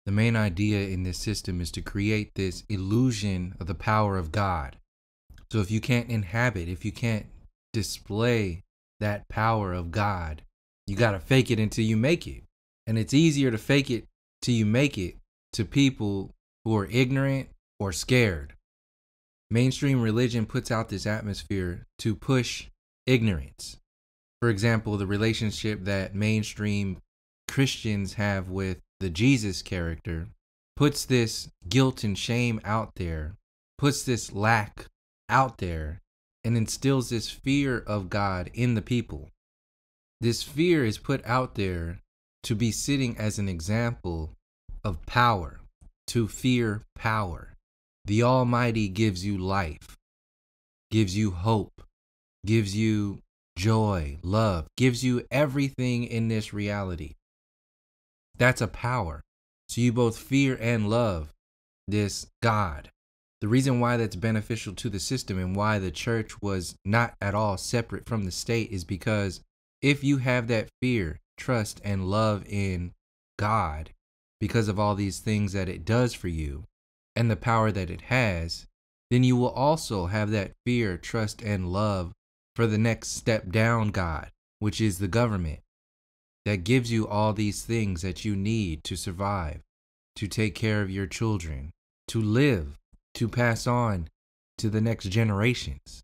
The main idea in this system is to create this illusion of the power of God. So if you can't inhabit, if you can't display that power of God, you got to fake it until you make it. And it's easier to fake it till you make it to people who are ignorant or scared. Mainstream religion puts out this atmosphere to push ignorance. For example, the relationship that mainstream Christians have with the Jesus character puts this guilt and shame out there, puts this lack out there, and instills this fear of God in the people. This fear is put out there to be sitting as an example of power, to fear power. The Almighty gives you life, gives you hope, gives you joy, love, gives you everything in this reality. That's a power. So you both fear and love this God. The reason why that's beneficial to the system and why the church was not at all separate from the state is because if you have that fear, trust, and love in God because of all these things that it does for you and the power that it has, then you will also have that fear, trust, and love for the next step down God, which is the government, that gives you all these things that you need to survive, to take care of your children, to live, to pass on to the next generations.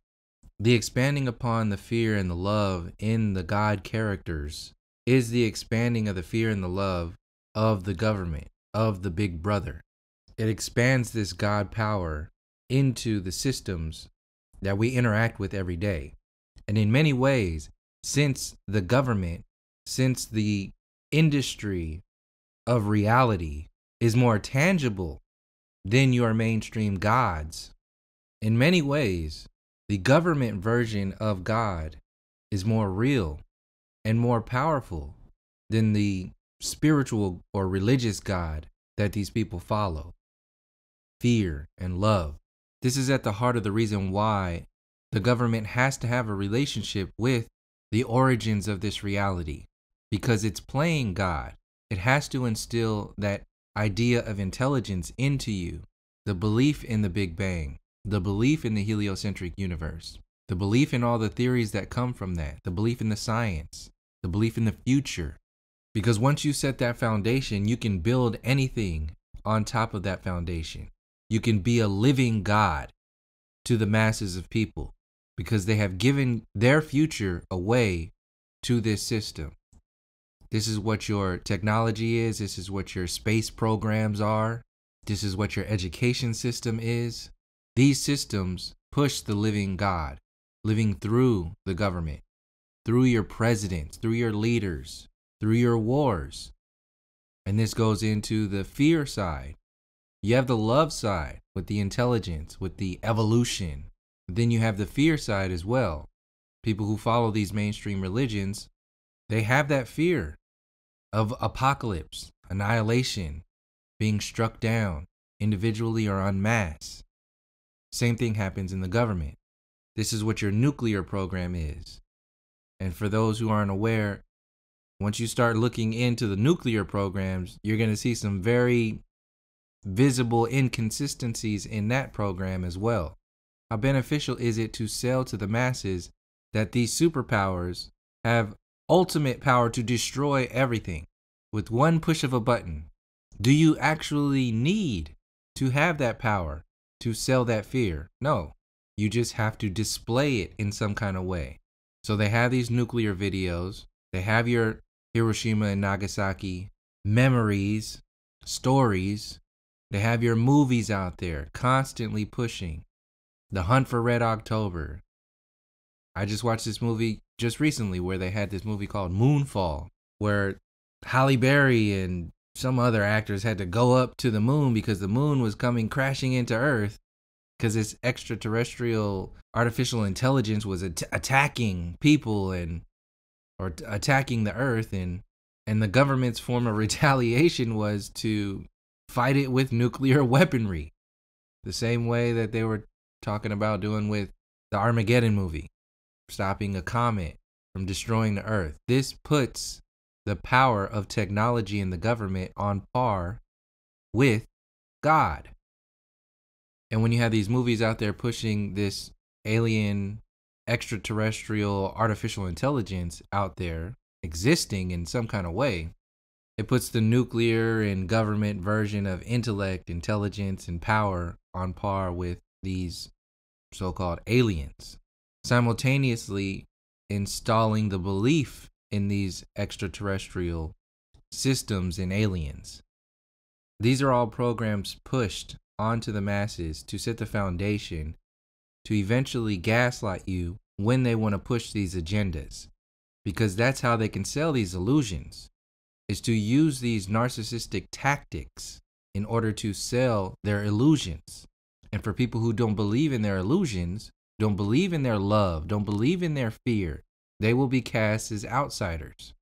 The expanding upon the fear and the love in the God characters is the expanding of the fear and the love of the government, of the big brother. It expands this God power into the systems that we interact with every day. And in many ways, since the government, since the industry of reality is more tangible than your mainstream gods, in many ways, the government version of God is more real and more powerful than the spiritual or religious God that these people follow. Fear and love. This is at the heart of the reason why the government has to have a relationship with the origins of this reality, because it's playing God. It has to instill that idea of intelligence into you, the belief in the Big Bang, the belief in the heliocentric universe, the belief in all the theories that come from that, the belief in the science, the belief in the future. Because once you set that foundation, you can build anything on top of that foundation. You can be a living God to the masses of people because they have given their future away to this system. This is what your technology is. This is what your space programs are. This is what your education system is. These systems push the living God, living through the government, through your presidents, through your leaders, through your wars. And this goes into the fear side. You have the love side with the intelligence, with the evolution. Then you have the fear side as well. People who follow these mainstream religions, they have that fear of apocalypse, annihilation, being struck down individually or en masse. Same thing happens in the government. This is what your nuclear program is. And for those who aren't aware, once you start looking into the nuclear programs, you're going to see some very visible inconsistencies in that program as well. How beneficial is it to sell to the masses that these superpowers have ultimate power to destroy everything with one push of a button? Do you actually need to have that power to sell that fear? No, you just have to display it in some kind of way. So they have these nuclear videos. They have your Hiroshima and Nagasaki memories, stories. They have your movies out there constantly pushing. The Hunt for Red October. I just watched this movie just recently where they had this movie called Moonfall, where Halle Berry and some other actors had to go up to the moon because the moon was coming crashing into Earth because this extraterrestrial artificial intelligence was attacking people or attacking the Earth, and the government's form of retaliation was to fight it with nuclear weaponry, the same way that they were talking about doing with the Armageddon movie, stopping a comet from destroying the Earth. This puts the power of technology in the government on par with God. And when you have these movies out there pushing this alien, extraterrestrial, artificial intelligence out there existing in some kind of way, it puts the nuclear and government version of intellect, intelligence, and power on par with these so-called aliens, simultaneously installing the belief in these extraterrestrial systems and aliens. These are all programs pushed onto the masses to set the foundation to eventually gaslight you when they want to push these agendas, because that's how they can sell these illusions, is to use these narcissistic tactics in order to sell their illusions. And for people who don't believe in their illusions, don't believe in their love, don't believe in their fear, they will be cast as outsiders.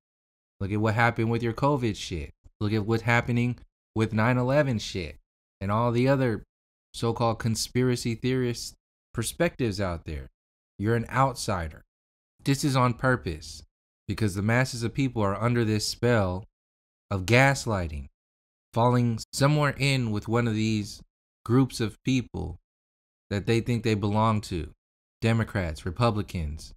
Look at what happened with your COVID shit. Look at what's happening with 9/11 shit and all the other so-called conspiracy theorist perspectives out there. You're an outsider. This is on purpose because the masses of people are under this spell of gaslighting, falling somewhere in with one of these groups of people that they think they belong to. Democrats, Republicans,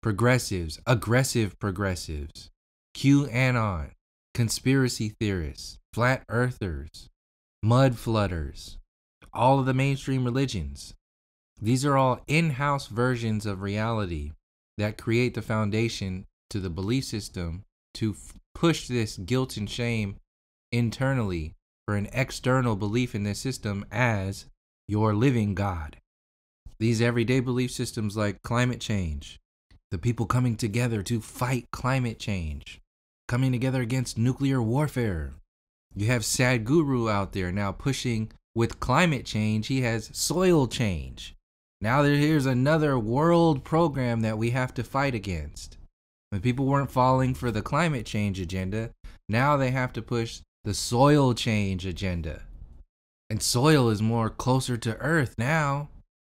progressives, aggressive progressives, QAnon, conspiracy theorists, flat earthers, mud flooders, all of the mainstream religions. These are all in-house versions of reality that create the foundation to the belief system to push this guilt and shame internally for an external belief in this system as your living God. These everyday belief systems like climate change, the people coming together to fight climate change, coming together against nuclear warfare. You have Sadhguru out there now pushing with climate change. He has soil change. Now here's another world program that we have to fight against. When people weren't falling for the climate change agenda, now they have to push the soil change agenda. And soil is more closer to earth now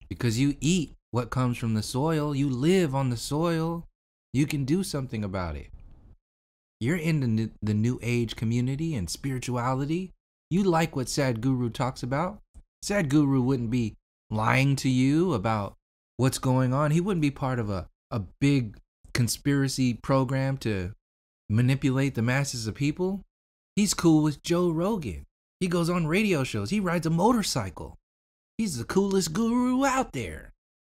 because you eat what comes from the soil. You live on the soil. You can do something about it. You're in the new age community and spirituality. You like what Sadhguru talks about. Sadhguru wouldn't be lying to you about what's going on. He wouldn't be part of a big conspiracy program to manipulate the masses of people. He's cool with Joe Rogan. He goes on radio shows. He rides a motorcycle. He's the coolest guru out there,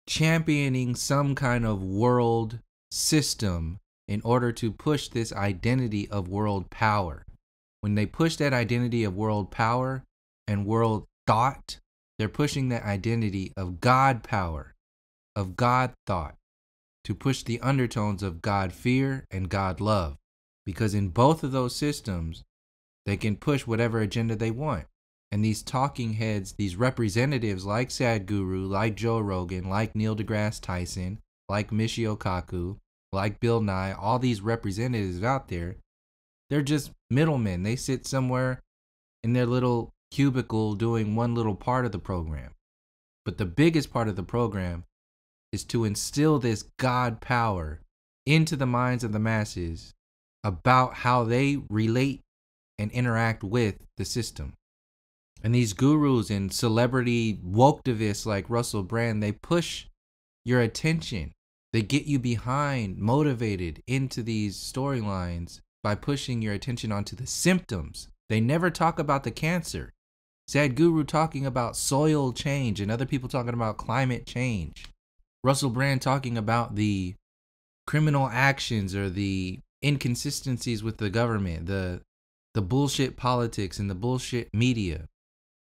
championing some kind of world system in order to push this identity of world power. When they push that identity of world power and world thought, they're pushing that identity of God power, of God thought, to push the undertones of God fear and God love. Because in both of those systems, they can push whatever agenda they want. And these talking heads, these representatives like Sadhguru, like Joe Rogan, like Neil deGrasse Tyson, like Michio Kaku, like Bill Nye, all these representatives out there, they're just middlemen. They sit somewhere in their little cubicle doing one little part of the program. But the biggest part of the program is to instill this God power into the minds of the masses about how they relate and interact with the system. And these gurus and celebrity wokedivists like Russell Brand, they push your attention. They get you behind, motivated into these storylines by pushing your attention onto the symptoms. They never talk about the cancer. Sadhguru talking about soil change and other people talking about climate change. Russell Brand talking about the criminal actions or the inconsistencies with the government, the bullshit politics and the bullshit media,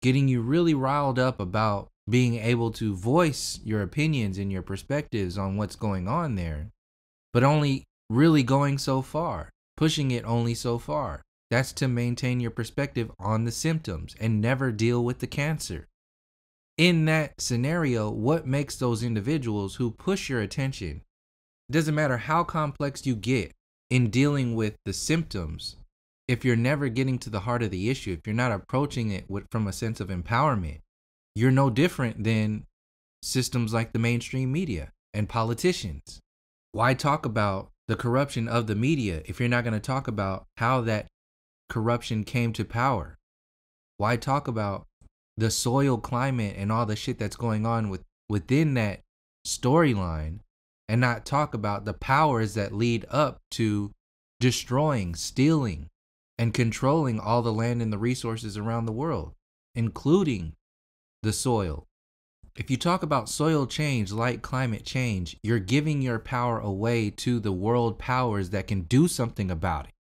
getting you really riled up about being able to voice your opinions and your perspectives on what's going on there, but only really going so far, pushing it only so far. That's to maintain your perspective on the symptoms and never deal with the cancer. In that scenario, what makes those individuals who push your attention, it doesn't matter how complex you get in dealing with the symptoms, if you're never getting to the heart of the issue, if you're not approaching it from a sense of empowerment, you're no different than systems like the mainstream media and politicians. Why talk about the corruption of the media if you're not going to talk about how that corruption came to power? Why talk about the soil climate and all the shit that's going on within that storyline and not talk about the powers that lead up to destroying, stealing, and controlling all the land and the resources around the world, including the soil? If you talk about soil change like climate change, you're giving your power away to the world powers that can do something about it.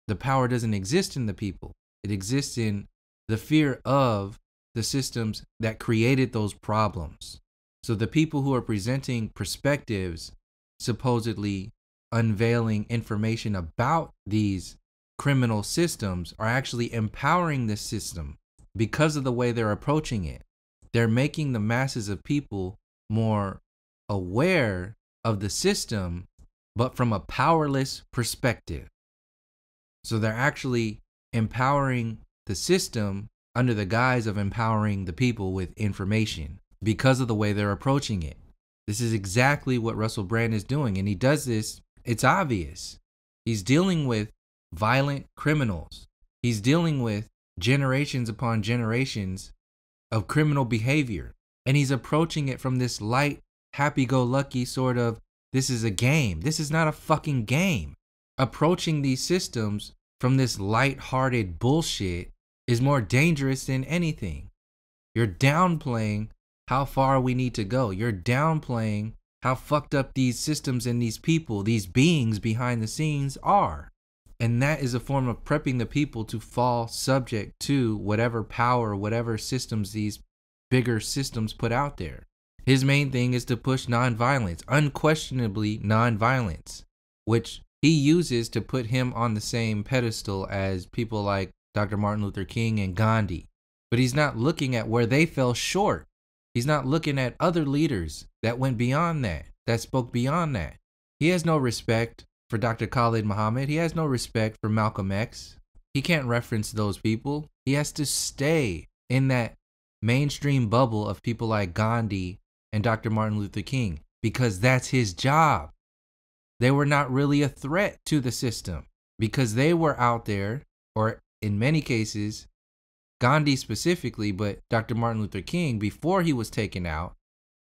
The power doesn't exist in the people. It exists in the fear of the systems that created those problems. So the people who are presenting perspectives, supposedly unveiling information about these criminal systems, are actually empowering this system because of the way they're approaching it. They're making the masses of people more aware of the system, but from a powerless perspective. So they're actually empowering the system under the guise of empowering the people with information because of the way they're approaching it. This is exactly what Russell Brand is doing. And he does this, it's obvious. He's dealing with violent criminals. He's dealing with generations upon generations of criminal behavior. And he's approaching it from this light, happy-go-lucky sort of, this is a game. This is not a fucking game. Approaching these systems from this light-hearted bullshit is more dangerous than anything. You're downplaying how far we need to go. You're downplaying how fucked up these systems and these people, these beings behind the scenes are. And that is a form of prepping the people to fall subject to whatever power, whatever systems these bigger systems put out there. His main thing is to push nonviolence, unquestionably nonviolence, which he uses to put him on the same pedestal as people like Dr. Martin Luther King and Gandhi. But he's not looking at where they fell short. He's not looking at other leaders that went beyond that, that spoke beyond that. He has no respect for Dr. Khalid Muhammad. He has no respect for Malcolm X. He can't reference those people. He has to stay in that mainstream bubble of people like Gandhi and Dr. Martin Luther King because that's his job. They were not really a threat to the system because they were out there, or in many cases, Gandhi specifically, but Dr. Martin Luther King, before he was taken out,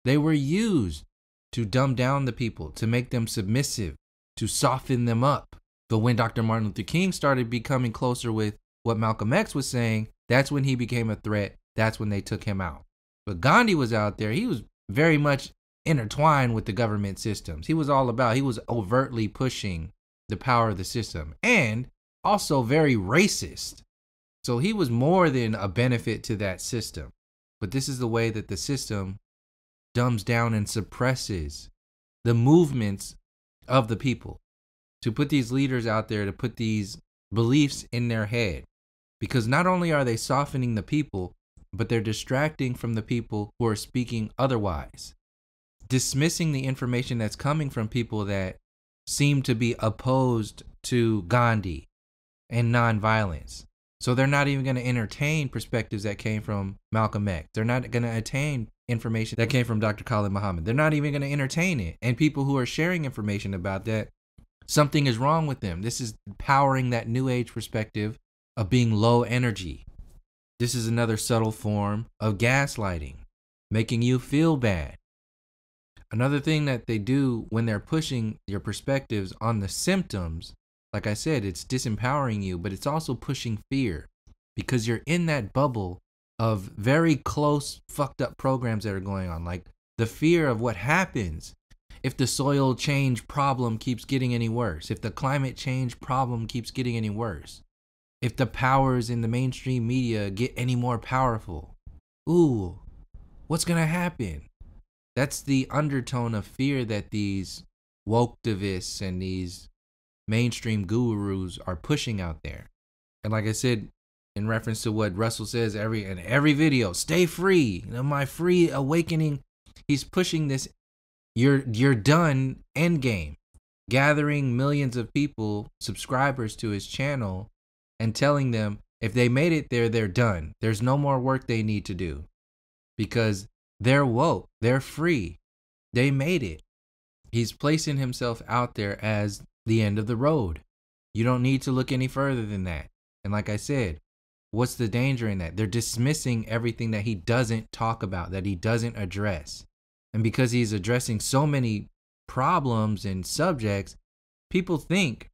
they were used to dumb down the people, to make them submissive, to soften them up. But when Dr. Martin Luther King started becoming closer with what Malcolm X was saying, that's when he became a threat. That's when they took him out. But Gandhi was out there. He was very much intertwined with the government systems. He was overtly pushing the power of the system and also very racist. So he was more than a benefit to that system. But this is the way that the system dumbs down and suppresses the movements of the people, to put these leaders out there, to put these beliefs in their head. Because not only are they softening the people, but they're distracting from the people who are speaking otherwise, dismissing the information that's coming from people that seem to be opposed to Gandhi and nonviolence. So they're not even going to entertain perspectives that came from Malcolm X. They're not going to attain information that came from Dr. Khalid Muhammad. They're not even going to entertain it. And people who are sharing information about that, something is wrong with them. This is powering that new age perspective of being low energy. This is another subtle form of gaslighting, making you feel bad. Another thing that they do when they're pushing your perspectives on the symptoms, like I said, it's disempowering you, but it's also pushing fear because you're in that bubble of very close, fucked up programs that are going on. Like the fear of what happens if the soil change problem keeps getting any worse, if the climate change problem keeps getting any worse, if the powers in the mainstream media get any more powerful. Ooh, what's going to happen? That's the undertone of fear that these woke-activists and these mainstream gurus are pushing out there. And like I said, in reference to what Russell says in every video, stay free. My free awakening. He's pushing this you're done end game, gathering millions of people, subscribers to his channel, and telling them if they made it there, they're done. There's no more work they need to do because they're woke. They're free. They made it. He's placing himself out there as the end of the road. You don't need to look any further than that. And like I said, What's the danger in that? They're dismissing everything that he doesn't talk about, that he doesn't address. And because he's addressing so many problems and subjects, people think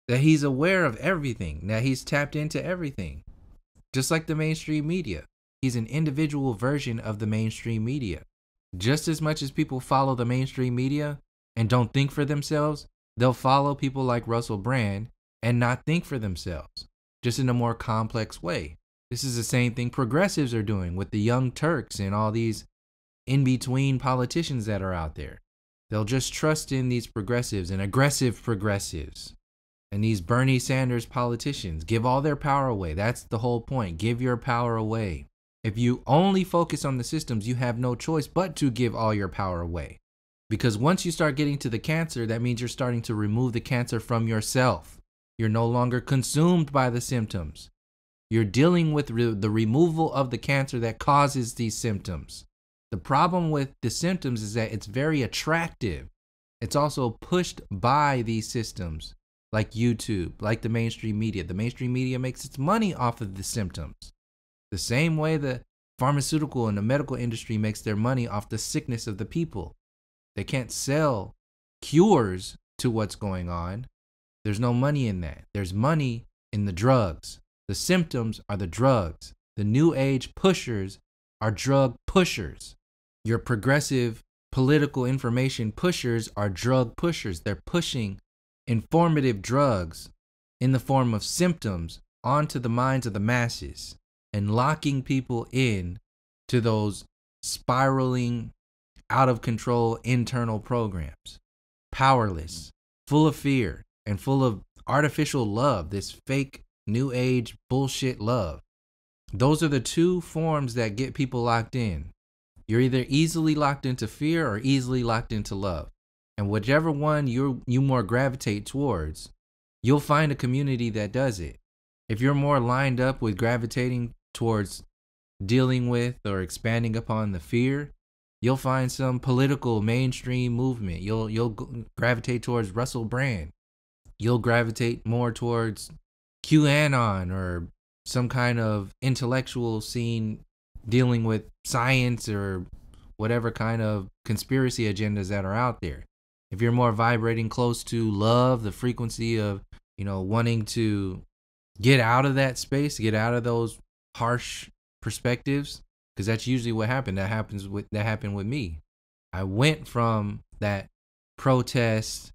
that he's aware of everything, that he's tapped into everything. Just like the mainstream media. He's an individual version of the mainstream media. Just as much as people follow the mainstream media and don't think for themselves, they'll follow people like Russell Brand and not think for themselves, just in a more complex way. This is the same thing progressives are doing with the Young Turks and all these in-between politicians that are out there. They'll just trust in these progressives and aggressive progressives and these Bernie Sanders politicians. Give all their power away. That's the whole point. Give your power away. If you only focus on the systems, you have no choice but to give all your power away. Because once you start getting to the cancer, that means you're starting to remove the cancer from yourself. You're no longer consumed by the symptoms. You're dealing with the removal of the cancer that causes these symptoms. The problem with the symptoms is that it's very attractive. It's also pushed by these systems like YouTube, like the mainstream media. The mainstream media makes its money off of the symptoms. The same way the pharmaceutical and the medical industry makes their money off the sickness of the people. They can't sell cures to what's going on. There's no money in that. There's money in the drugs. The symptoms are the drugs. The new age pushers are drug pushers. Your progressive political information pushers are drug pushers. They're pushing informative drugs in the form of symptoms onto the minds of the masses and locking people in to those spiraling, out of control internal programs. Powerless, full of fear, and full of artificial love, this fake new age bullshit love. Those are the two forms that get people locked in. You're either easily locked into fear or easily locked into love. And whichever one you more gravitate towards, you'll find a community that does it. If you're more lined up with gravitating towards dealing with or expanding upon the fear, you'll find some political mainstream movement. You'll gravitate towards Russell Brand. You'll gravitate more towards QAnon or some kind of intellectual scene dealing with science or whatever kind of conspiracy agendas that are out there. If you're more vibrating close to love, the frequency of, wanting to get out of that space, get out of those harsh perspectives, because that's usually what happened. That happened with me. I went from that protest,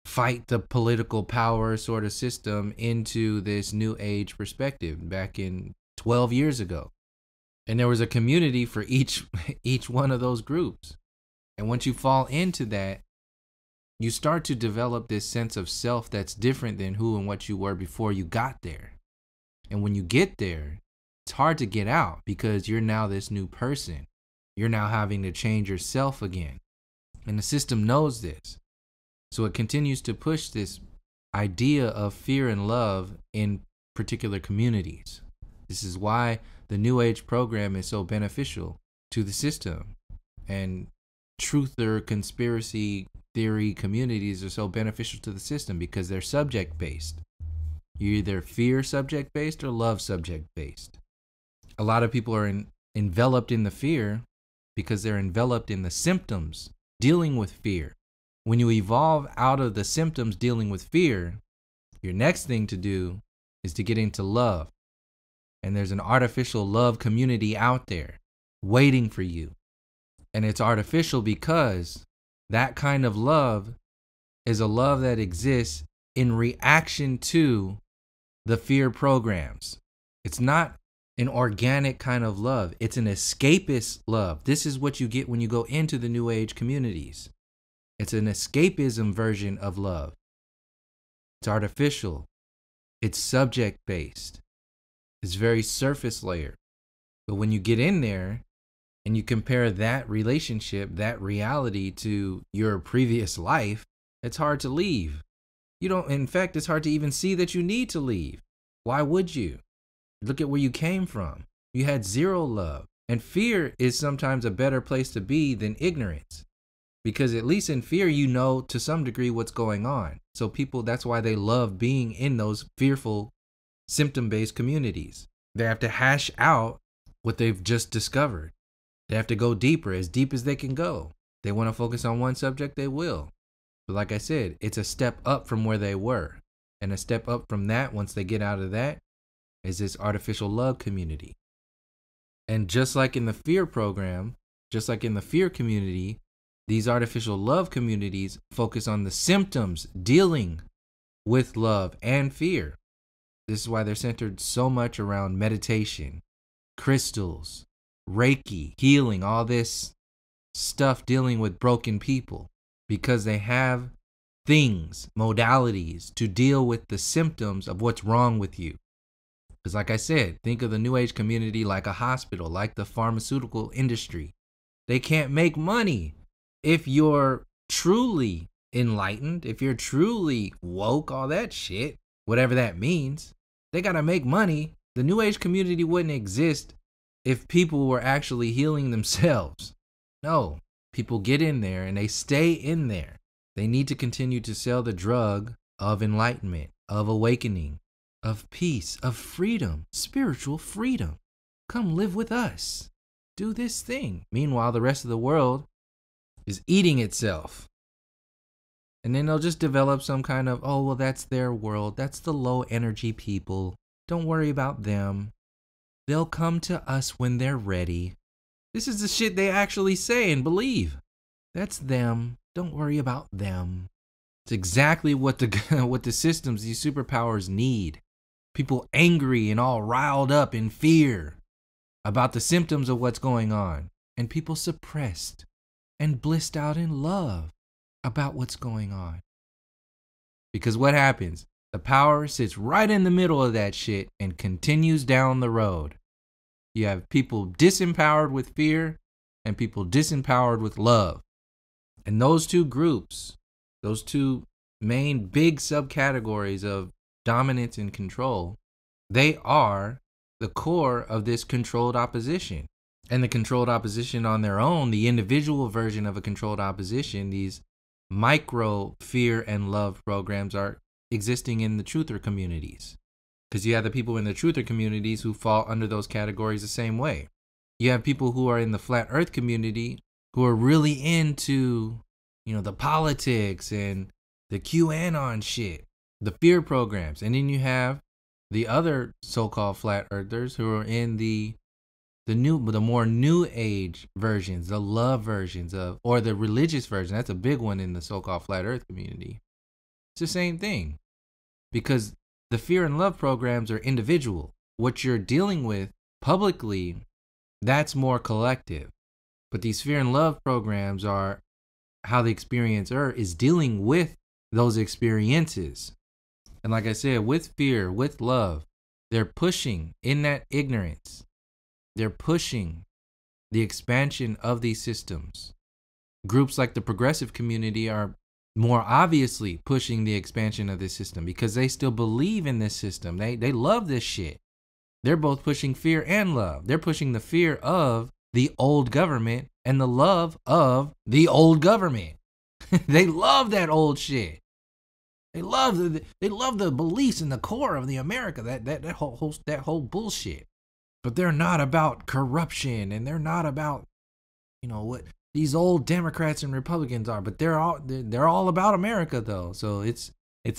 fight the political power sort of system into this new age perspective back in 12 years ago. And there was a community for each one of those groups. And once you fall into that, you start to develop this sense of self that's different than who and what you were before you got there. And when you get there, it's hard to get out because you're now this new person. You're now having to change yourself again. And the system knows this. So it continues to push this idea of fear and love in particular communities. This is why the New Age program is so beneficial to the system. And truther conspiracy theory communities are so beneficial to the system because they're subject-based. You're either fear subject-based or love subject-based. A lot of people are enveloped in the fear because they're enveloped in the symptoms dealing with fear. When you evolve out of the symptoms dealing with fear, your next thing to do is to get into love. And there's an artificial love community out there waiting for you. And it's artificial because that kind of love is a love that exists in reaction to the fear programs. It's not an organic kind of love. It's an escapist love. This is what you get when you go into the New Age communities. It's an escapism version of love. It's artificial. It's subject-based. It's very surface layer. But when you get in there and you compare that relationship, that reality to your previous life, it's hard to leave. In fact, it's hard to even see that you need to leave. Why would you? Look at where you came from. You had zero love. And fear is sometimes a better place to be than ignorance. Because at least in fear, you know to some degree what's going on. So people, that's why they love being in those fearful, symptom-based communities. They have to hash out what they've just discovered. They have to go deeper, as deep as they can go. They want to focus on one subject, they will. But like I said, it's a step up from where they were. And a step up from that, once they get out of that, is this artificial love community. And just like in the fear program, just like in the fear community, these artificial love communities focus on the symptoms dealing with love and fear. This is why they're centered so much around meditation, crystals, Reiki, healing, all this stuff dealing with broken people, because they have things, modalities to deal with the symptoms of what's wrong with you. Because like I said, think of the New Age community like a hospital, like the pharmaceutical industry. They can't make money if you're truly enlightened, if you're truly woke, all that shit, whatever that means. They got to make money. The New Age community wouldn't exist if people were actually healing themselves. No, people get in there and they stay in there. They need to continue to sell the drug of enlightenment, of awakening, of peace, of freedom, spiritual freedom. Come live with us. Do this thing. Meanwhile, the rest of the world is eating itself. And then they'll just develop some kind of, oh, well, that's their world. That's the low energy people. Don't worry about them. They'll come to us when they're ready. This is the shit they actually say and believe. That's them. Don't worry about them. It's exactly what the systems, these superpowers need. People angry and all riled up in fear about the symptoms of what's going on. And people suppressed and blissed out in love about what's going on. Because what happens? The power sits right in the middle of that shit and continues down the road. You have people disempowered with fear and people disempowered with love. And those two groups, those two main big subcategories of dominance and control, they are the core of this controlled opposition. And the controlled opposition on their own, the individual version of a controlled opposition, these micro fear and love programs are existing in the truther communities. Because you have the people in the truther communities who fall under those categories the same way. You have people who are in the flat earth community who are really into, the politics and the QAnon shit, the fear programs. And then you have the other so-called flat earthers who are in the more new age versions, the love versions of, or the religious version. That's a big one in the so-called flat earth community. It's the same thing, because the fear and love programs are individual. What you're dealing with publicly, that's more collective. But these fear and love programs are how the experiencer is dealing with those experiences. And like I said, with fear, with love, they're pushing in that ignorance. They're pushing the expansion of these systems. Groups like the progressive community are more obviously pushing the expansion of this system because they still believe in this system. They love this shit. They're both pushing fear and love. They're pushing the fear of the old government and the love of the old government. They love that old shit. They love the beliefs in the core of the America, that whole bullshit. But they're not about corruption, and they're not about, what these old Democrats and Republicans are. But they're all about America, though. So it's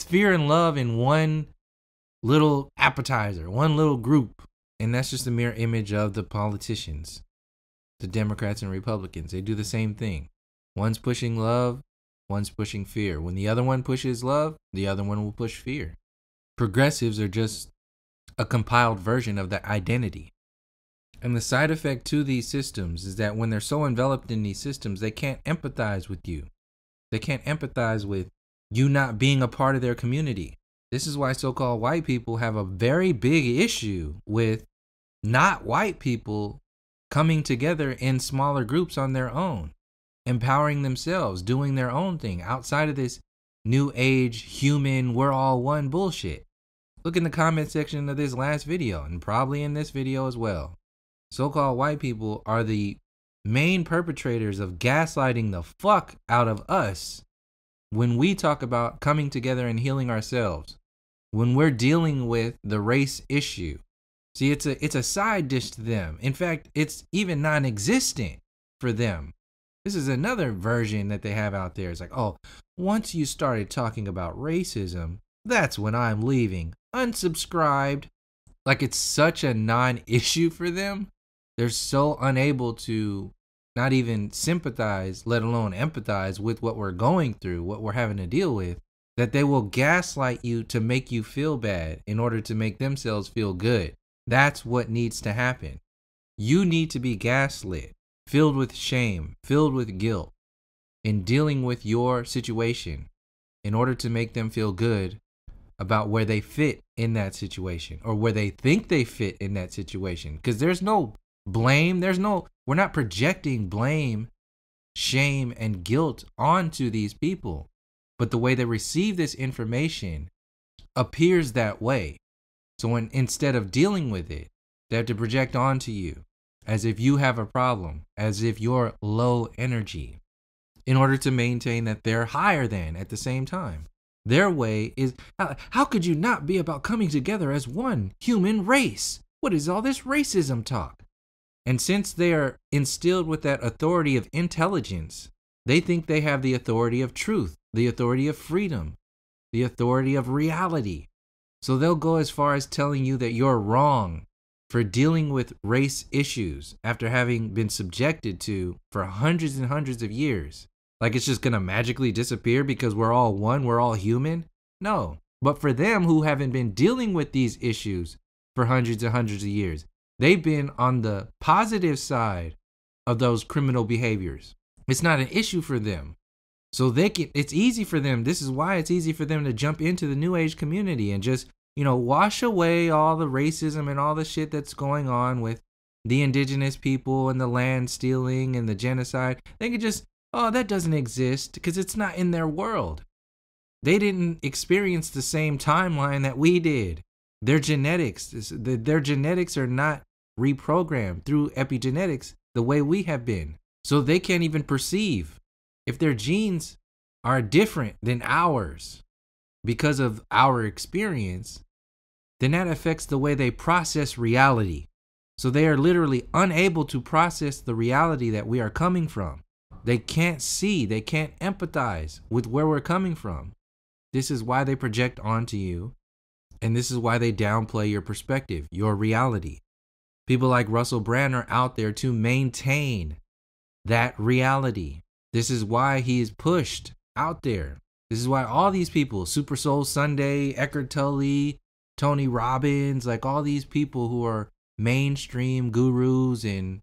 fear and love in one little appetizer, one little group, and that's just a mirror image of the politicians, the Democrats and Republicans. They do the same thing. One's pushing love, one's pushing fear. When the other one pushes love, the other one will push fear. Progressives are just a compiled version of that identity. And the side effect to these systems is that when they're so enveloped in these systems, they can't empathize with you. They can't empathize with you not being a part of their community. This is why so-called white people have a very big issue with not white people coming together in smaller groups on their own, empowering themselves, doing their own thing outside of this new age human we're all one bullshit. Look in the comment section of this last video and probably in this video as well. So-called white people are the main perpetrators of gaslighting the fuck out of us when we talk about coming together and healing ourselves. When we're dealing with the race issue, See, it's a side dish to them. In fact, it's even non-existent for them. This is another version that they have out there. It's like, oh, once you started talking about racism, that's when I'm leaving. Unsubscribed. Like, it's such a non-issue for them. They're so unable to not even sympathize, let alone empathize with what we're going through, what we're having to deal with, that they will gaslight you to make you feel bad in order to make themselves feel good. That's what needs to happen. You need to be gaslit, filled with shame, filled with guilt in dealing with your situation in order to make them feel good about where they fit in that situation or where they think they fit in that situation. Because there's no blame. We're not projecting blame, shame, and guilt onto these people. But the way they receive this information appears that way. So instead of dealing with it, they have to project onto you as if you have a problem, as if you're low energy, in order to maintain that they're higher than at the same time. Their way is, how could you not be about coming together as one human race? What is all this racism talk? And since they are instilled with that authority of intelligence, they think they have the authority of truth, the authority of freedom, the authority of reality. So they'll go as far as telling you that you're wrong for dealing with race issues after having been subjected to for hundreds and hundreds of years. Like it's just going to magically disappear because we're all one, we're all human? No. But for them who haven't been dealing with these issues for hundreds and hundreds of years, they've been on the positive side of those criminal behaviors. It's not an issue for them. So it's easy for them. This is why it's easy for them to jump into the New Age community and just, wash away all the racism and all the shit that's going on with the indigenous people and the land stealing and the genocide. They could just, that doesn't exist because it's not in their world. They didn't experience the same timeline that we did. Their genetics are not reprogrammed through epigenetics the way we have been. So they can't even perceive if their genes are different than ours because of our experience, then that affects the way they process reality. So they are literally unable to process the reality that we are coming from. They can't see, they can't empathize with where we're coming from. This is why they project onto you, and this is why they downplay your perspective, your reality. People like Russell Brand are out there to maintain that reality. This is why he is pushed out there. This is why all these people, Super Soul Sunday, Eckhart Tolle, Tony Robbins, like all these people who are mainstream gurus and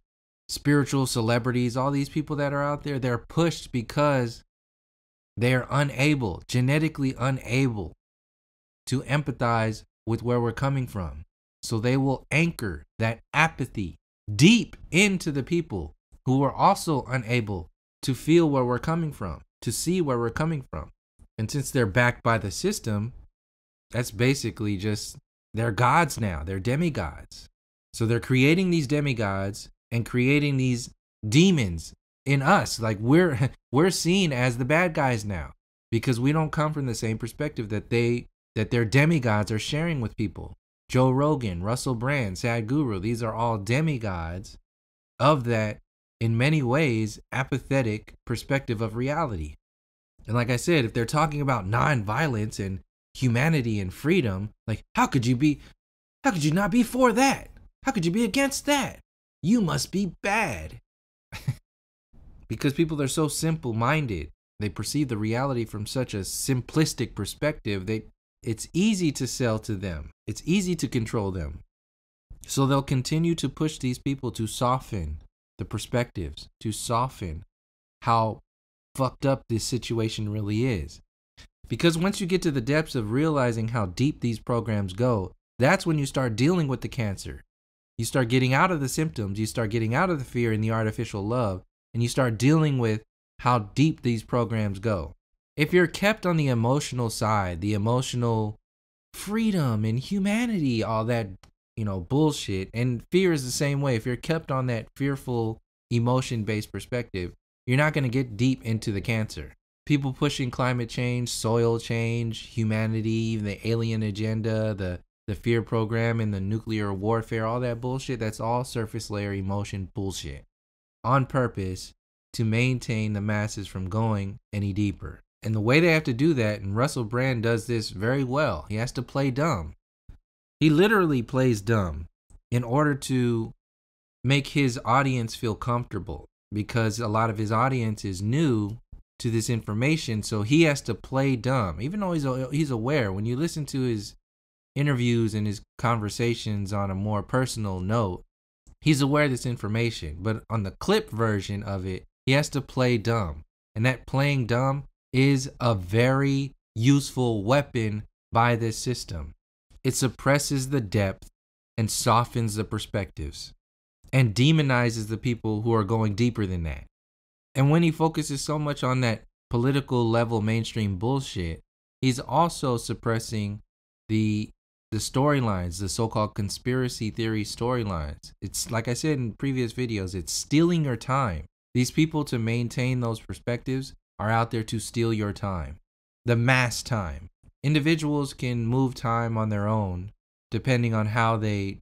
spiritual celebrities, all these people that are out there, they're pushed because they're unable, genetically unable to empathize with where we're coming from. So they will anchor that apathy deep into the people who are also unable to feel where we're coming from, to see where we're coming from. And since they're backed by the system, that's basically just, they're gods now, they're demigods. So they're creating these demigods and creating these demons in us. Like we're seen as the bad guys now because we don't come from the same perspective that their demigods are sharing with people. Joe Rogan, Russell Brand, Sadhguru, these are all demigods of that, in many ways, apathetic perspective of reality. And like I said, if they're talking about nonviolence and humanity and freedom, like how could you not be for that? How could you be against that? You must be bad. Because people are so simple-minded. They perceive the reality from such a simplistic perspective. It's easy to sell to them. It's easy to control them. So they'll continue to push these people to soften the perspectives, to soften how fucked up this situation really is. Because once you get to the depths of realizing how deep these programs go, that's when you start dealing with the cancer. You start getting out of the symptoms, you start getting out of the fear and the artificial love, and you start dealing with how deep these programs go. If you're kept on the emotional side, the emotional freedom and humanity, all that, bullshit, and fear is the same way. If you're kept on that fearful, emotion-based perspective, you're not going to get deep into the cancer. People pushing climate change, soil change, humanity, the alien agenda, the the fear program and the nuclear warfare, all that bullshit, that's all surface layer emotion bullshit on purpose to maintain the masses from going any deeper. And the way they have to do that, and Russell Brand does this very well, he has to play dumb. He literally plays dumb in order to make his audience feel comfortable, because a lot of his audience is new to this information, so he has to play dumb, even though he's aware. When you listen to his interviews and his conversations on a more personal note, he's aware of this information, but on the clip version of it, he has to play dumb. And that playing dumb is a very useful weapon by this system. It suppresses the depth and softens the perspectives and demonizes the people who are going deeper than that. And when he focuses so much on that political level mainstream bullshit, he's also suppressing the storylines, the so-called conspiracy theory storylines. It's like I said in previous videos, it's stealing your time. These people, to maintain those perspectives, are out there to steal your time, the mass time. Individuals can move time on their own depending on how they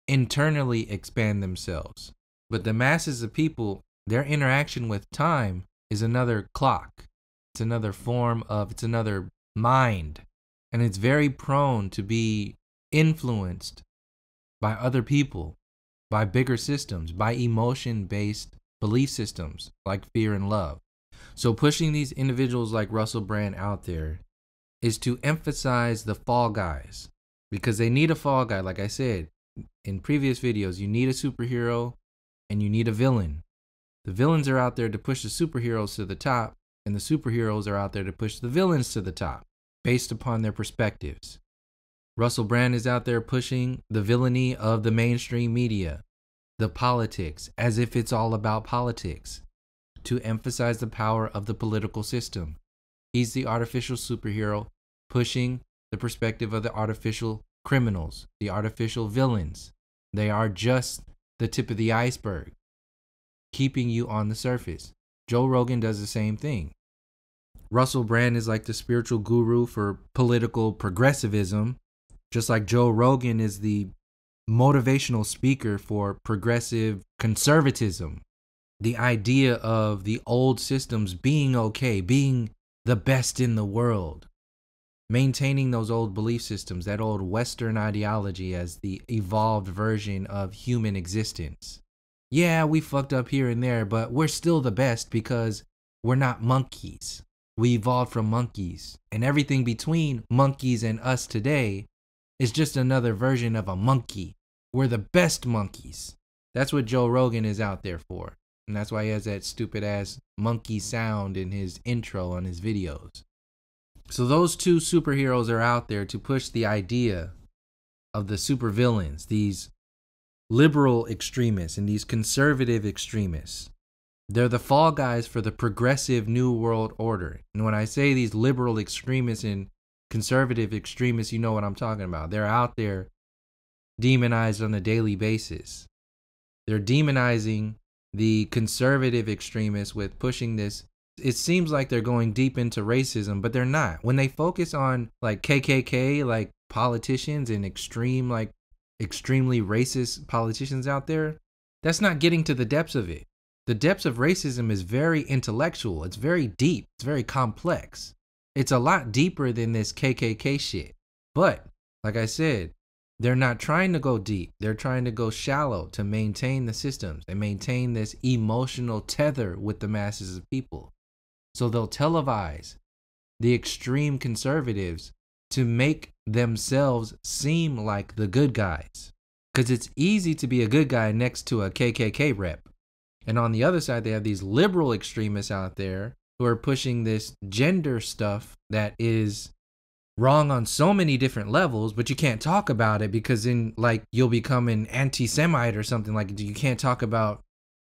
internally expand themselves. But the masses of people, their interaction with time is another clock. It's another form of, it's another mind. And it's very prone to be influenced by other people, by bigger systems, by emotion-based belief systems like fear and love. So pushing these individuals like Russell Brand out there is to emphasize the fall guys, because they need a fall guy. Like I said in previous videos, you need a superhero and you need a villain. The villains are out there to push the superheroes to the top, and the superheroes are out there to push the villains to the top based upon their perspectives. Russell Brand is out there pushing the villainy of the mainstream media, the politics, as if it's all about politics, to emphasize the power of the political system. He's the artificial superhero pushing the perspective of the artificial criminals, the artificial villains. They are just the tip of the iceberg, keeping you on the surface. Joe Rogan does the same thing. Russell Brand is like the spiritual guru for political progressivism, just like Joe Rogan is the motivational speaker for progressive conservatism. The idea of the old systems being okay, being the best in the world, maintaining those old belief systems, that old Western ideology as the evolved version of human existence. Yeah, we fucked up here and there, but we're still the best because we're not monkeys. We evolved from monkeys, and everything between monkeys and us today is just another version of a monkey. We're the best monkeys. That's what Joe Rogan is out there for. And that's why he has that stupid ass monkey sound in his intro on his videos. So those two superheroes are out there to push the idea of the supervillains, these liberal extremists and these conservative extremists. They're the fall guys for the progressive new world order. And when I say these liberal extremists and conservative extremists, you know what I'm talking about. They're out there demonized on a daily basis. They're demonizing the conservative extremists with pushing this. It seems like they're going deep into racism, but they're not. When they focus on like KKK, like politicians and extremely racist politicians out there, that's not getting to the depths of it. The depths of racism is very intellectual. It's very deep. It's very complex. It's a lot deeper than this KKK shit. But like I said, they're not trying to go deep. They're trying to go shallow to maintain the systems and maintain this emotional tether with the masses of people. So they'll televise the extreme conservatives to make themselves seem like the good guys. Because it's easy to be a good guy next to a KKK rep. And on the other side, they have these liberal extremists out there who are pushing this gender stuff that is wrong on so many different levels, but you can't talk about it because then like you'll become an anti-Semite or something. Like you can't talk about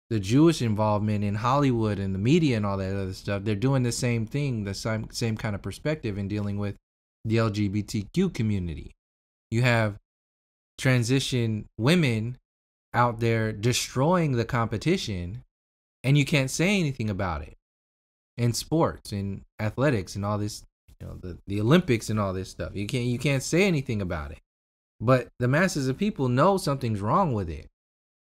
the Jewish involvement in Hollywood and the media and all that other stuff. They're doing the same thing, the same kind of perspective in dealing with the LGBTQ community. You have transition women out there destroying the competition, and you can't say anything about it. In sports, in athletics, and all this, you know, the Olympics and all this stuff, you can't say anything about it. But the masses of people know something's wrong with it.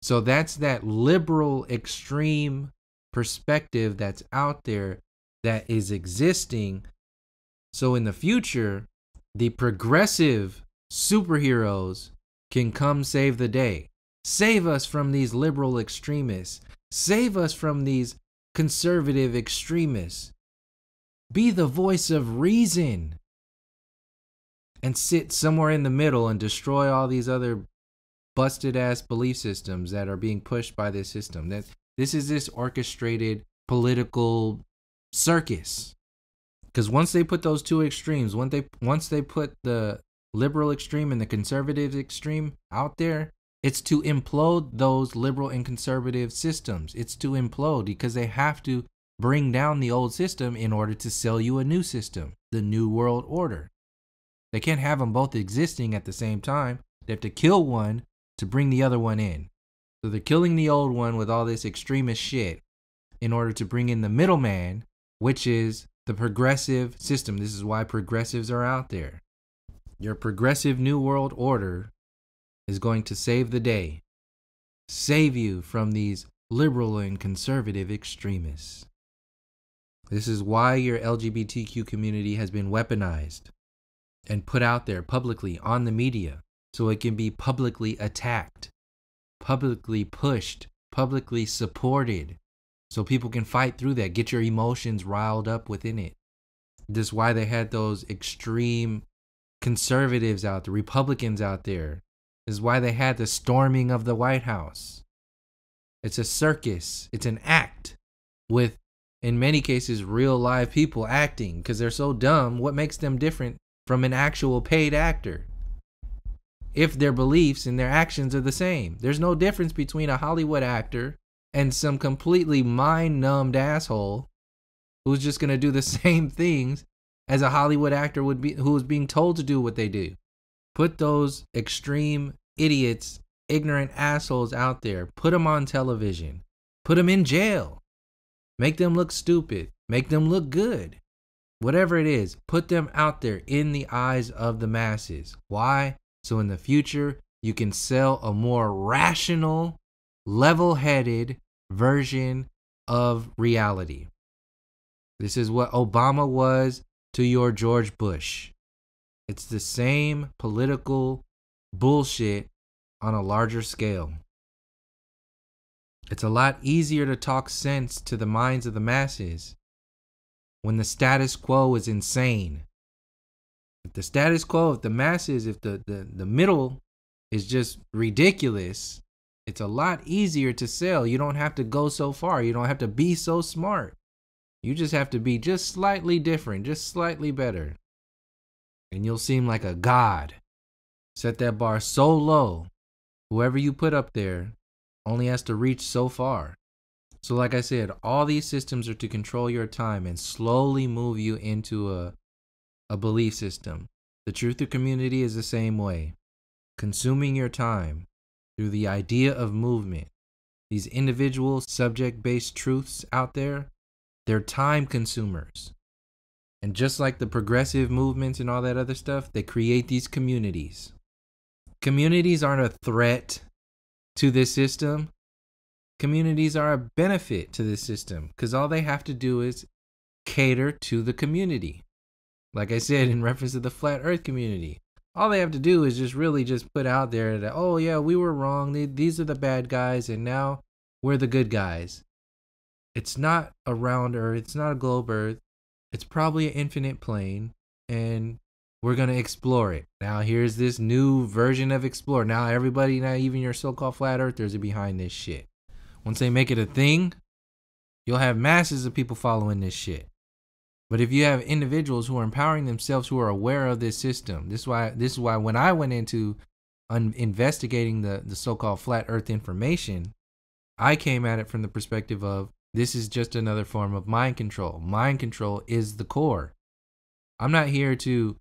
So that's that liberal extreme perspective that's out there that is existing. So in the future, the progressive superheroes can come save the day. Save us from these liberal extremists. Save us from these conservative extremists. Be the voice of reason. And sit somewhere in the middle and destroy all these other busted ass belief systems that are being pushed by this system. That this is this orchestrated political circus. Because once they put those two extremes, once they put the liberal extreme and the conservative extreme out there, it's to implode those liberal and conservative systems. It's to implode because they have to bring down the old system in order to sell you a new system, the New World Order. They can't have them both existing at the same time. They have to kill one to bring the other one in. So they're killing the old one with all this extremist shit in order to bring in the middleman, which is the progressive system. This is why progressives are out there. Your progressive New World Order is going to save the day. Save you from these liberal and conservative extremists. This is why your LGBTQ community has been weaponized and put out there publicly on the media so it can be publicly attacked, publicly pushed, publicly supported, so people can fight through that, get your emotions riled up within it. This is why they had those extreme conservatives out there, Republicans out there. This is why they had the storming of the White House. It's a circus. It's an act with, in many cases, real live people acting because they're so dumb. What makes them different from an actual paid actor? If their beliefs and their actions are the same. There's no difference between a Hollywood actor and some completely mind-numbed asshole who's just going to do the same things as a Hollywood actor would be, who is being told to do what they do. Put those extreme idiots, ignorant assholes out there. Put them on television. Put them in jail. Make them look stupid. Make them look good. Whatever it is, put them out there in the eyes of the masses. Why? So in the future, you can sell a more rational, level-headed version of reality. This is what Obama was to your George Bush. It's the same political bullshit on a larger scale. It's a lot easier to talk sense to the minds of the masses when the status quo is insane. If the status quo, if the masses, if the middle is just ridiculous, it's a lot easier to sell. You don't have to go so far. You don't have to be so smart. You just have to be just slightly different, just slightly better. And you'll seem like a god. Set that bar so low, whoever you put up there only has to reach so far. So like I said, all these systems are to control your time and slowly move you into a belief system. The truth of community is the same way. Consuming your time through the idea of movement. These individual subject-based truths out there, they're time consumers. And just like the progressive movements and all that other stuff, they create these communities. Communities aren't a threat to this system. Communities are a benefit to this system because all they have to do is cater to the community. Like I said, in reference to the flat earth community, all they have to do is just really just put out there that, oh yeah, we were wrong. These are the bad guys and now we're the good guys. It's not a round earth. It's not a globe earth. It's probably an infinite plane and we're going to explore it. Now here's this new version of explore. Now everybody, now even your so-called flat earthers are behind this shit. Once they make it a thing, you'll have masses of people following this shit. But if you have individuals who are empowering themselves, who are aware of this system, this is why when I went into investigating the so-called flat earth information, I came at it from the perspective of this is just another form of mind control. Mind control is the core. I'm not here to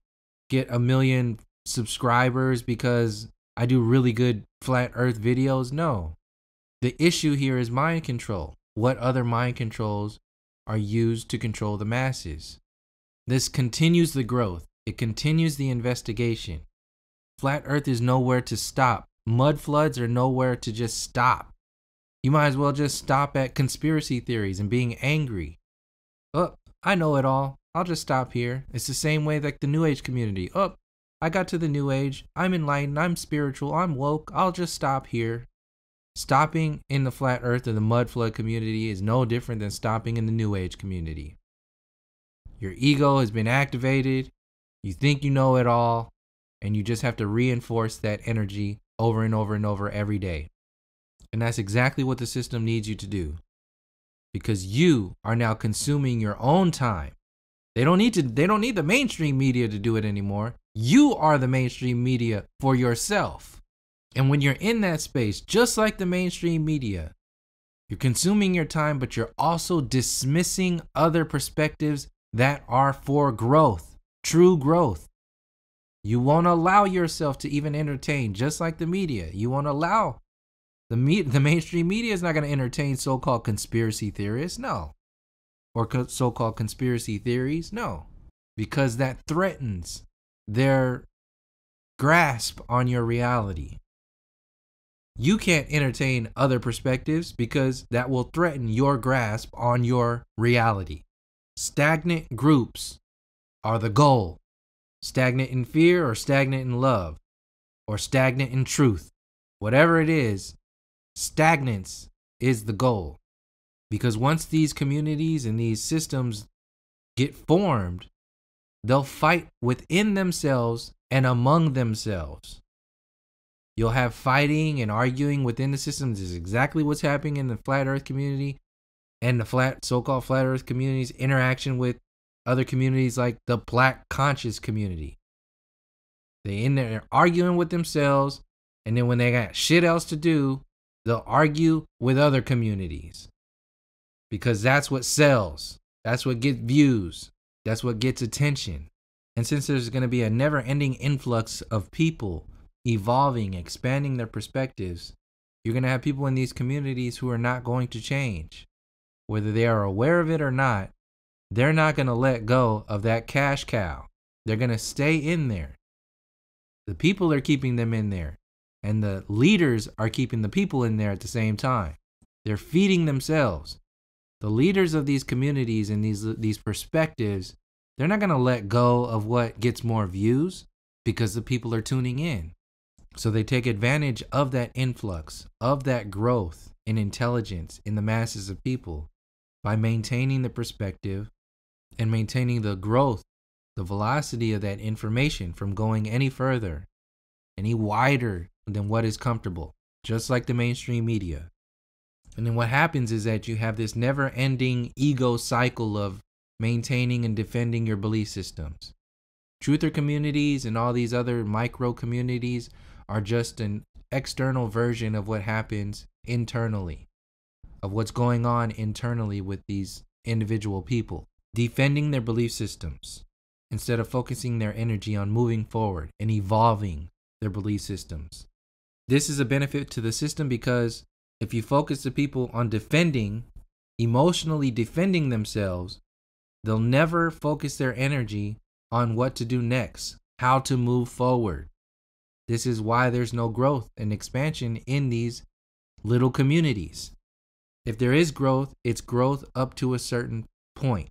get 1 million subscribers because I do really good flat earth videos. No. The issue here is mind control. What other mind controls are used to control the masses? This continues the growth. It continues the investigation. Flat Earth is nowhere to stop. Mud floods are nowhere to just stop. You might as well just stop at conspiracy theories and being angry. Oh, I know it all. I'll just stop here. It's the same way like the New Age community. Oh, I got to the New Age. I'm enlightened. I'm spiritual. I'm woke. I'll just stop here. Stopping in the Flat Earth or the Mud Flood community is no different than stopping in the New Age community. Your ego has been activated. You think you know it all. And you just have to reinforce that energy over and over and over every day. And that's exactly what the system needs you to do. Because you are now consuming your own time. They don't need the mainstream media to do it anymore. You are the mainstream media for yourself. And when you're in that space, just like the mainstream media, you're consuming your time, but you're also dismissing other perspectives that are for growth, true growth. You won't allow yourself to even entertain, just like the media. You won't allow the mainstream media is not going to entertain so-called conspiracy theorists, no. Or so-called conspiracy theories, no. Because that threatens their grasp on your reality. You can't entertain other perspectives because that will threaten your grasp on your reality. Stagnant groups are the goal. Stagnant in fear or stagnant in love or stagnant in truth. Whatever it is, stagnance is the goal. Because once these communities and these systems get formed, they'll fight within themselves and among themselves. You'll have fighting and arguing within the systems. This is exactly what's happening in the Flat Earth community and the so-called Flat Earth community's interaction with other communities like the Black Conscious community. They in there arguing with themselves, and then when they got shit else to do, they'll argue with other communities. Because that's what sells. That's what gets views. That's what gets attention. And since there's going to be a never-ending influx of people evolving, expanding their perspectives, you're going to have people in these communities who are not going to change. Whether they are aware of it or not, they're not going to let go of that cash cow. They're going to stay in there. The people are keeping them in there. And the leaders are keeping the people in there at the same time. They're feeding themselves. The leaders of these communities and these perspectives, they're not going to let go of what gets more views because the people are tuning in. So they take advantage of that influx, of that growth in intelligence in the masses of people by maintaining the perspective and maintaining the growth, the velocity of that information from going any further, any wider than what is comfortable, just like the mainstream media. And then what happens is that you have this never-ending ego cycle of maintaining and defending your belief systems. Truther communities and all these other micro communities are just an external version of what happens internally, of what's going on internally with these individual people, defending their belief systems instead of focusing their energy on moving forward and evolving their belief systems. This is a benefit to the system because if you focus the people on defending, emotionally defending themselves, they'll never focus their energy on what to do next, how to move forward. This is why there's no growth and expansion in these little communities. If there is growth, it's growth up to a certain point.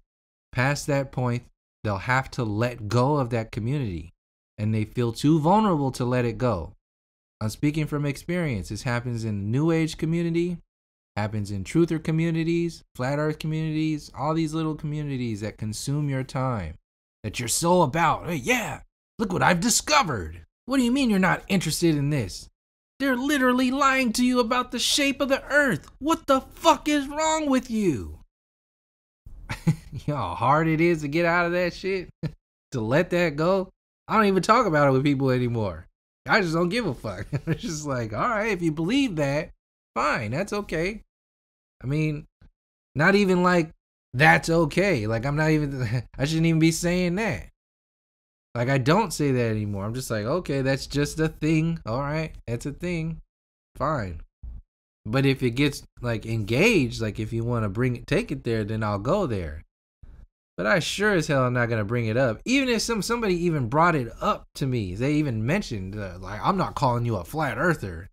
Past that point, they'll have to let go of that community, and they feel too vulnerable to let it go. I'm speaking from experience. This happens in the New Age community, happens in Truther communities, Flat Earth communities, all these little communities that consume your time, that you're so about. Hey, yeah, look what I've discovered. What do you mean you're not interested in this? They're literally lying to you about the shape of the earth. What the fuck is wrong with you? You know how hard it is to get out of that shit? To let that go? I don't even talk about it with people anymore. I just don't give a fuck. It's just like, all right, if you believe that, fine, that's okay. I mean, not even like that's okay. Like I shouldn't even be saying that. Like I don't say that anymore. I'm just like, okay, that's just a thing. All right, that's a thing. Fine. But if it gets like engaged, like if you want to take it there, then I'll go there. But I sure as hell am not going to bring it up. Even if somebody even brought it up to me. They even mentioned, like, I'm not calling you a flat earther.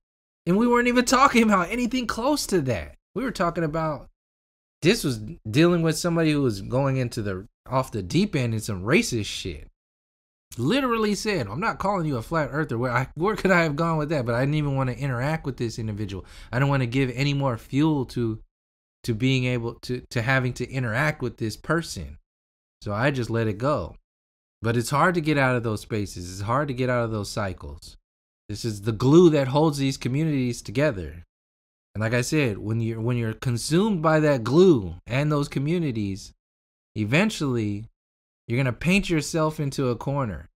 And we weren't even talking about anything close to that. We were talking about, this was dealing with somebody who was going into off the deep end in some racist shit. Literally said, I'm not calling you a flat earther. Where could I have gone with that? But I didn't even want to interact with this individual. I don't want to give any more fuel to being able to having to interact with this person. So I just let it go. But it's hard to get out of those spaces. It's hard to get out of those cycles. This is the glue that holds these communities together. And like I said, when you're consumed by that glue and those communities, eventually you're going to paint yourself into a corner.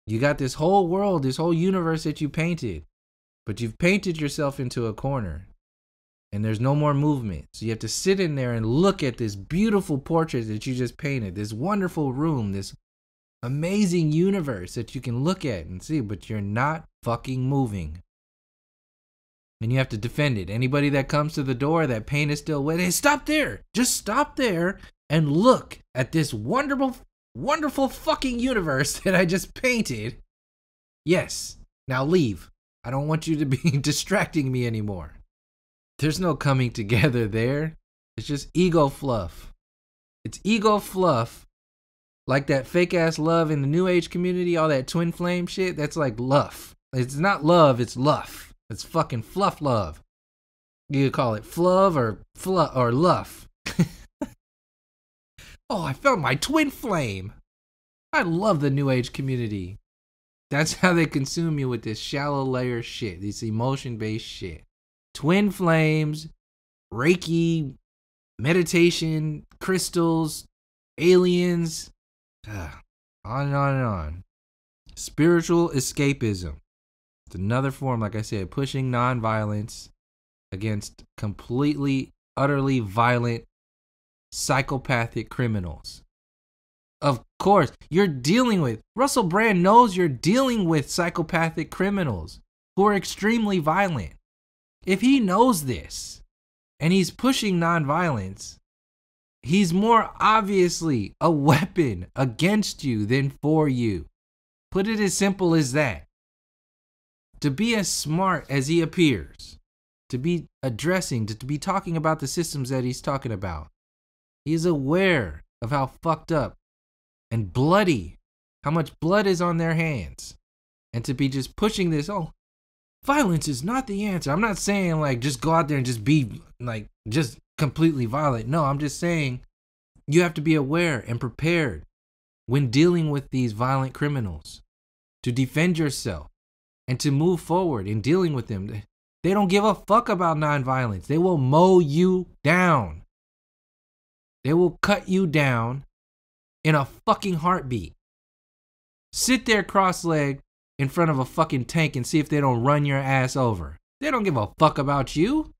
You got this whole world, this whole universe that you painted, but you've painted yourself into a corner. And there's no more movement. So you have to sit in there and look at this beautiful portrait that you just painted, this wonderful room, this amazing universe that you can look at and see, but you're not fucking moving. And you have to defend it. Anybody that comes to the door, that paint is still wet, hey, stop there. Just stop there and look at this wonderful, wonderful fucking universe that I just painted. Yes. Now leave. I don't want you to be distracting me anymore. There's no coming together there. It's just ego fluff. It's ego fluff. Like that fake ass love in the New Age community, all that twin flame shit, that's like luff. It's not love, it's luff. It's fucking fluff love. You could call it fluff or luff. Oh, I found my twin flame. I love the New Age community. That's how they consume you with this shallow layer shit, this emotion-based shit. Twin flames, Reiki, meditation, crystals, aliens, on and on and on. Spiritual escapism. It's another form, like I said, pushing nonviolence against completely, utterly violent, psychopathic criminals. Of course, Russell Brand knows you're dealing with psychopathic criminals who are extremely violent. If he knows this and he's pushing nonviolence, he's more obviously a weapon against you than for you. Put it as simple as that. To be as smart as he appears, to be talking about the systems that he's talking about, he's aware of how fucked up and bloody, how much blood is on their hands. And to be just pushing this, violence is not the answer. I'm not saying like just go out there and just be like just completely violent. No, I'm just saying you have to be aware and prepared when dealing with these violent criminals to defend yourself and to move forward in dealing with them. They don't give a fuck about nonviolence. They will mow you down. They will cut you down in a fucking heartbeat. Sit there cross-legged in front of a fucking tank and see if they don't run your ass over. They don't give a fuck about you.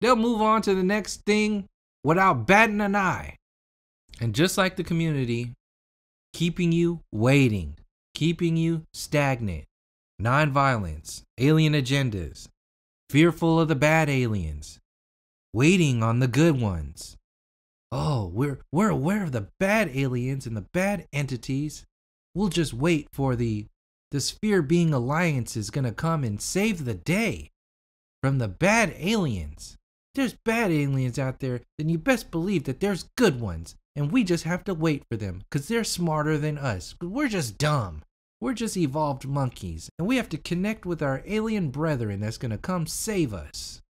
They'll move on to the next thing without batting an eye. And just like the community, keeping you waiting, keeping you stagnant, nonviolence, alien agendas, fearful of the bad aliens, waiting on the good ones. Oh, we're aware of the bad aliens and the bad entities. We'll just wait for the sphere being alliance is going to come and save the day from the bad aliens. There's bad aliens out there, then you best believe that there's good ones, and we just have to wait for them because they're smarter than us. We're just dumb. We're just evolved monkeys, and we have to connect with our alien brethren that's going to come save us.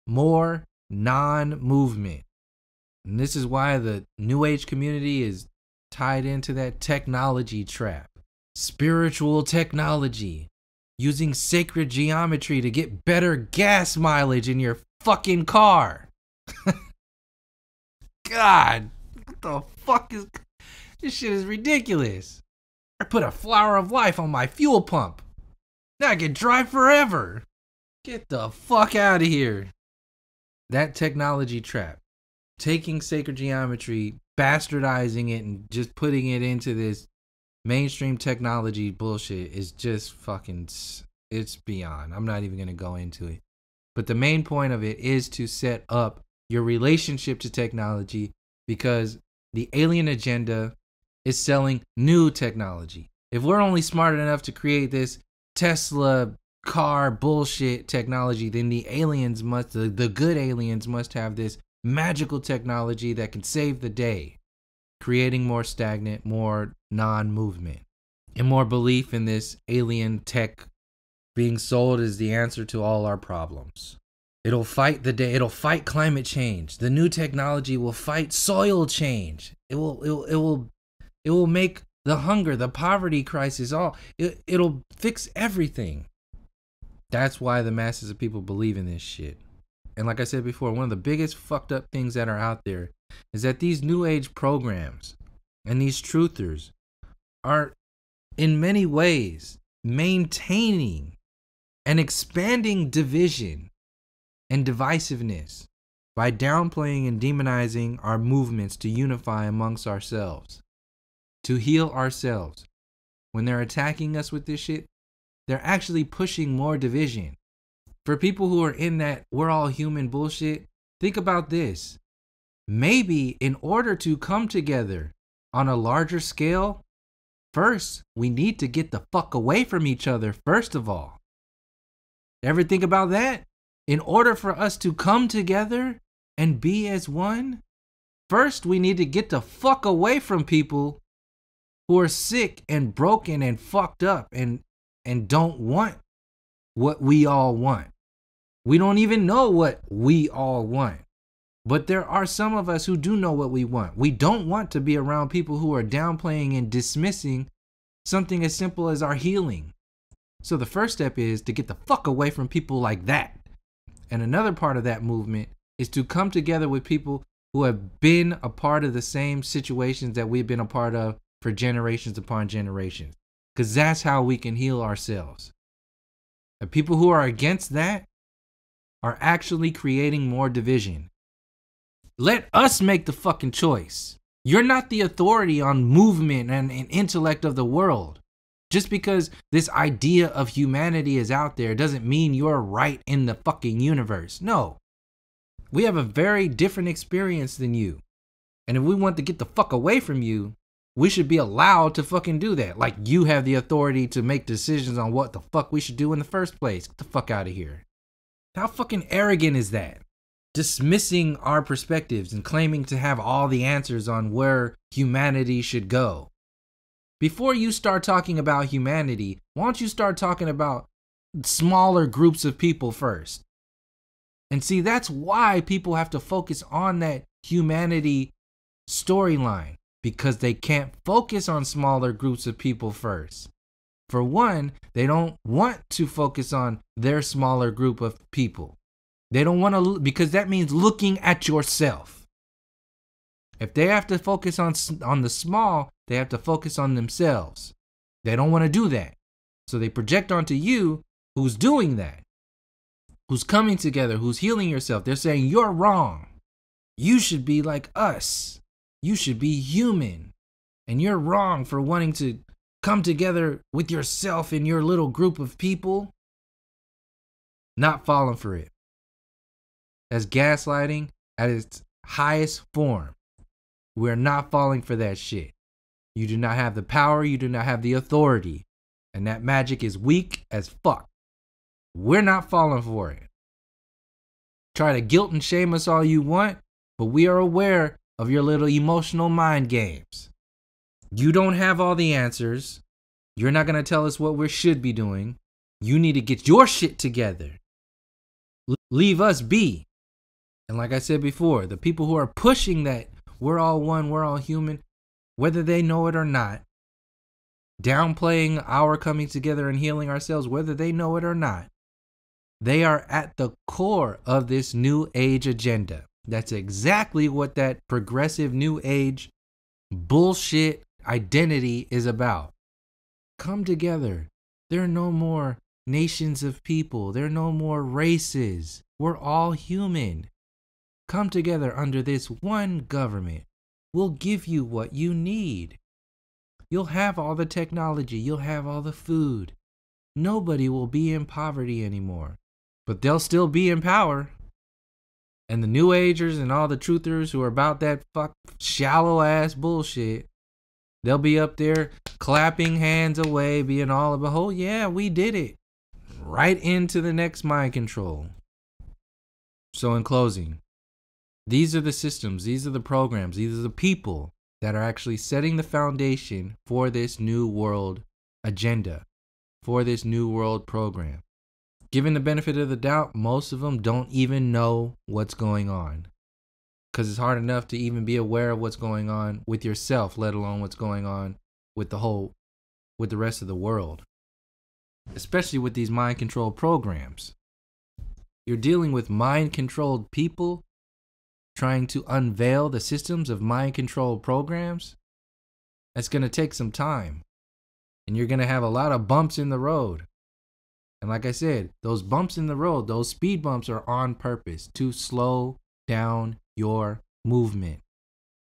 More non-movement. And this is why the New Age community is tied into that technology trap. Spiritual technology. Using sacred geometry to get better gas mileage in your fucking car. God, what the fuck is... This shit is ridiculous. I put a flower of life on my fuel pump. Now I can drive forever. Get the fuck out of here. That technology trap. Taking sacred geometry, bastardizing it, and just putting it into this mainstream technology bullshit is just fucking, it's beyond. I'm not even going to go into it. But the main point of it is to set up your relationship to technology, because the alien agenda is selling new technology. If we're only smart enough to create this Tesla car bullshit technology, then the aliens must, the good aliens must have this magical technology that can save the day, creating more stagnant, more non-movement, and more belief in this alien tech being sold as the answer to all our problems. It'll fight the day. It'll fight climate change. The new technology will fight soil change. It will make the hunger, the poverty crisis, it'll fix everything. That's why the masses of people believe in this shit. And like I said before, one of the biggest fucked up things that are out there is that these new age programs and these truthers are in many ways maintaining and expanding division and divisiveness by downplaying and demonizing our movements to unify amongst ourselves, to heal ourselves. When they're attacking us with this shit, they're actually pushing more division. For people who are in that we're all human bullshit, think about this. Maybe in order to come together on a larger scale, first, we need to get the fuck away from each other, first of all. Ever think about that? In order for us to come together and be as one, first we need to get the fuck away from people who are sick and broken and fucked up and don't want what we all want. We don't even know what we all want. But there are some of us who do know what we want. We don't want to be around people who are downplaying and dismissing something as simple as our healing. So the first step is to get the fuck away from people like that. And another part of that movement is to come together with people who have been a part of the same situations that we've been a part of for generations upon generations. Because that's how we can heal ourselves. The people who are against that are actually creating more division. Let us make the fucking choice. You're not the authority on movement and intellect of the world. Just because this idea of humanity is out there doesn't mean you're right in the fucking universe. No. We have a very different experience than you. And if we want to get the fuck away from you, we should be allowed to fucking do that. Like you have the authority to make decisions on what the fuck we should do in the first place. Get the fuck out of here. How fucking arrogant is that? Dismissing our perspectives and claiming to have all the answers on where humanity should go. Before you start talking about humanity, why don't you start talking about smaller groups of people first? And see, that's why people have to focus on that humanity storyline, because they can't focus on smaller groups of people first. For one, they don't want to focus on their smaller group of people. They don't want to, because that means looking at yourself. If they have to focus on the small, they have to focus on themselves. They don't want to do that. So they project onto you who's doing that, who's coming together, who's healing yourself. They're saying, you're wrong. You should be like us. You should be human. And you're wrong for wanting to come together with yourself and your little group of people. Not falling for it. That's gaslighting at its highest form. We're not falling for that shit. You do not have the power. You do not have the authority. And that magic is weak as fuck. We're not falling for it. Try to guilt and shame us all you want, but we are aware of your little emotional mind games. You don't have all the answers. You're not going to tell us what we should be doing. You need to get your shit together. Leave us be. And like I said before, the people who are pushing that we're all one, we're all human, whether they know it or not, downplaying our coming together and healing ourselves, whether they know it or not, they are at the core of this new age agenda. That's exactly what that progressive new age bullshit identity is about. Come together. There are no more nations of people. There are no more races. We're all human. Come together under this one government. We'll give you what you need. You'll have all the technology. You'll have all the food. Nobody will be in poverty anymore. But they'll still be in power. And the New Agers and all the truthers who are about that shallow ass bullshit, they'll be up there clapping hands away, being all about, oh yeah, we did it. Right into the next mind control. So in closing, these are the systems, these are the programs, these are the people that are actually setting the foundation for this new world agenda, for this new world program. Given the benefit of the doubt, most of them don't even know what's going on. Because it's hard enough to even be aware of what's going on with yourself, let alone what's going on with the rest of the world. Especially with these mind control programs. You're dealing with mind controlled people trying to unveil the systems of mind control programs. That's going to take some time. And you're going to have a lot of bumps in the road. And like I said, those bumps in the road, those speed bumps are on purpose to slow down your movement.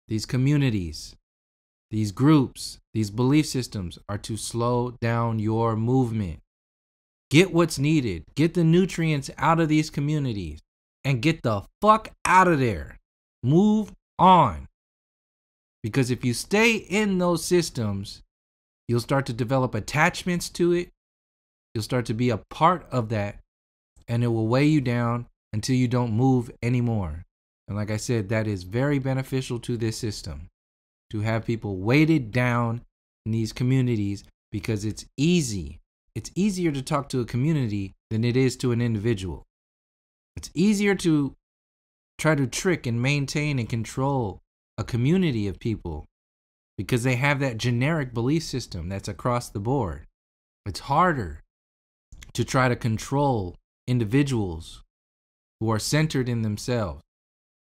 These communities, these groups, these belief systems are to slow down your movement. Get what's needed. Get the nutrients out of these communities and get the fuck out of there. Move on. Because if you stay in those systems, you'll start to develop attachments to it. You'll start to be a part of that, and it will weigh you down until you don't move anymore. And like I said, that is very beneficial to this system, to have people weighted down in these communities, because it's easy. It's easier to talk to a community than it is to an individual. It's easier to try to trick and maintain and control a community of people because they have that generic belief system that's across the board. It's harder to try to control individuals who are centered in themselves.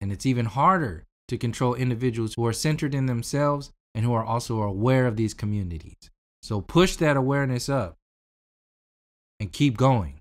And it's even harder to control individuals who are centered in themselves and who are also aware of these communities. So push that awareness up and keep going.